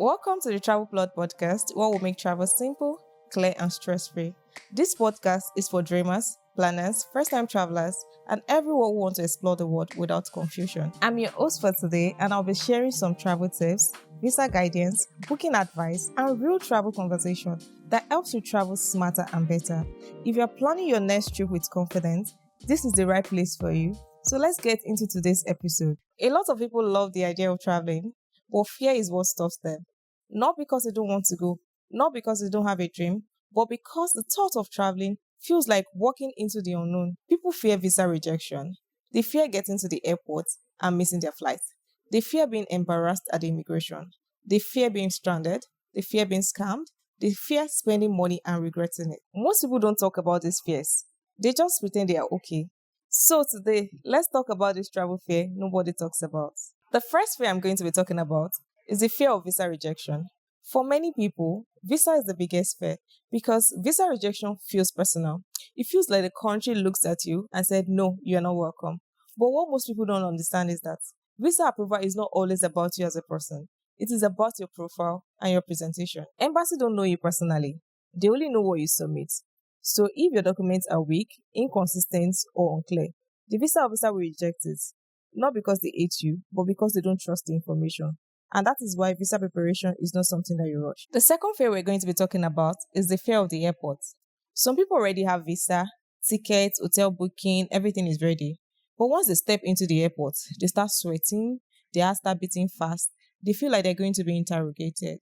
Welcome to the Travel Plot Podcast, where we make travel simple, clear, and stress-free. This podcast is for dreamers, planners, first-time travelers, and everyone who wants to explore the world without confusion. I'm your host for today, and I'll be sharing some travel tips, visa guidance, booking advice, and real travel conversation that helps you travel smarter and better. If you're planning your next trip with confidence, this is the right place for you. So let's get into today's episode. A lot of people love the idea of traveling, but fear is what stops them. Not because they don't want to go, not because they don't have a dream, but because the thought of traveling feels like walking into the unknown. People fear visa rejection. They fear getting to the airport and missing their flight. They fear being embarrassed at the immigration. They fear being stranded. They fear being scammed. They fear spending money and regretting it. Most people don't talk about these fears. They just pretend they are okay. So today, let's talk about this travel fear nobody talks about. The first fear I'm going to be talking about is the fear of visa rejection. For many people, visa is the biggest fear because visa rejection feels personal. It feels like the country looks at you and said, no, you are not welcome. But what most people don't understand is that visa approval is not always about you as a person. It is about your profile and your presentation. Embassy don't know you personally. They only know what you submit. So if your documents are weak, inconsistent, or unclear, the visa officer will reject it. Not because they hate you, but because they don't trust the information. And that is why visa preparation is not something that you rush. The second fear we're going to be talking about is the fear of the airport. Some people already have visa, tickets, hotel booking, everything is ready. But once they step into the airport, they start sweating, their heart start beating fast, they feel like they're going to be interrogated.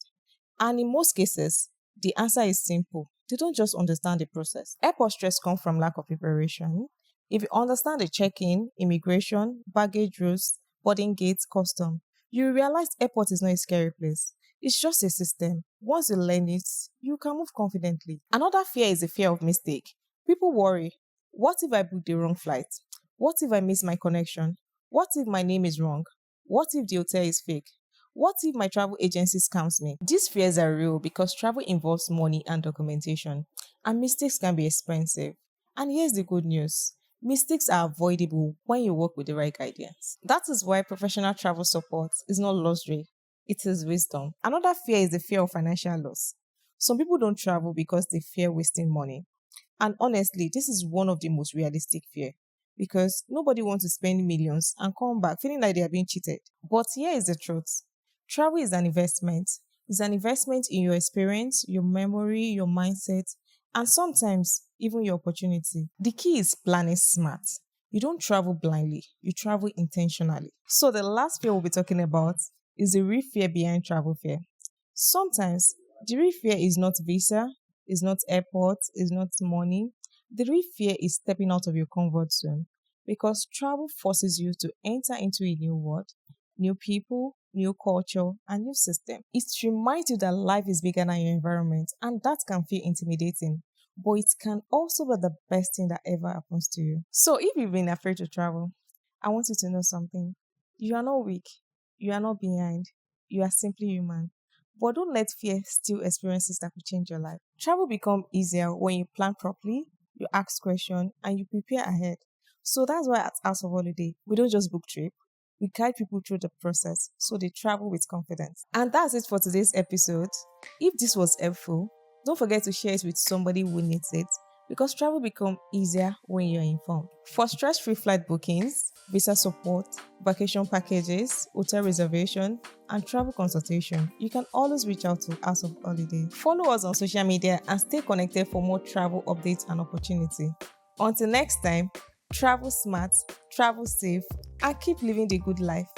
And in most cases, the answer is simple. They don't just understand the process. Airport stress comes from lack of preparation. If you understand the check-in, immigration, baggage rules, boarding gates, custom, you realize airport is not a scary place. It's just a system. Once you learn it, you can move confidently. Another fear is the fear of mistake. People worry, what if I book the wrong flight? What if I miss my connection? What if my name is wrong? What if the hotel is fake? What if my travel agency scams me? These fears are real because travel involves money and documentation, and mistakes can be expensive. And here's the good news. Mistakes are avoidable when you work with the right guidance. That is why professional travel support is not luxury, it is wisdom. Another fear is the fear of financial loss. Some people don't travel because they fear wasting money. And honestly, this is one of the most realistic fear because nobody wants to spend millions and come back feeling like they are being cheated. But here is the truth. Travel is an investment. It's an investment in your experience, your memory, your mindset, and sometimes even your opportunity. The key is planning smart. You don't travel blindly, you travel intentionally. So the last fear we'll be talking about is the real fear behind travel fear. Sometimes the real fear is not visa, is not airport, is not money. The real fear is stepping out of your comfort zone because travel forces you to enter into a new world, new people, new culture, and new system. It reminds you that life is bigger than your environment, and that can feel intimidating, but it can also be the best thing that ever happens to you. So if you've been afraid to travel, I want you to know something. You are not weak. You are not behind. You are simply human. But don't let fear steal experiences that could change your life. Travel becomes easier when you plan properly, you ask questions, and you prepare ahead. So that's why at House of Holiday, we don't just book trip. We guide people through the process so they travel with confidence. And that's it for today's episode. If this was helpful, don't forget to share it with somebody who needs it because travel becomes easier when you're informed. For stress-free flight bookings, visa support, vacation packages, hotel reservation, and travel consultation, you can always reach out to House of Holiday. Follow us on social media and stay connected for more travel updates and opportunity. Until next time, travel smart, travel safe, and keep living the good life.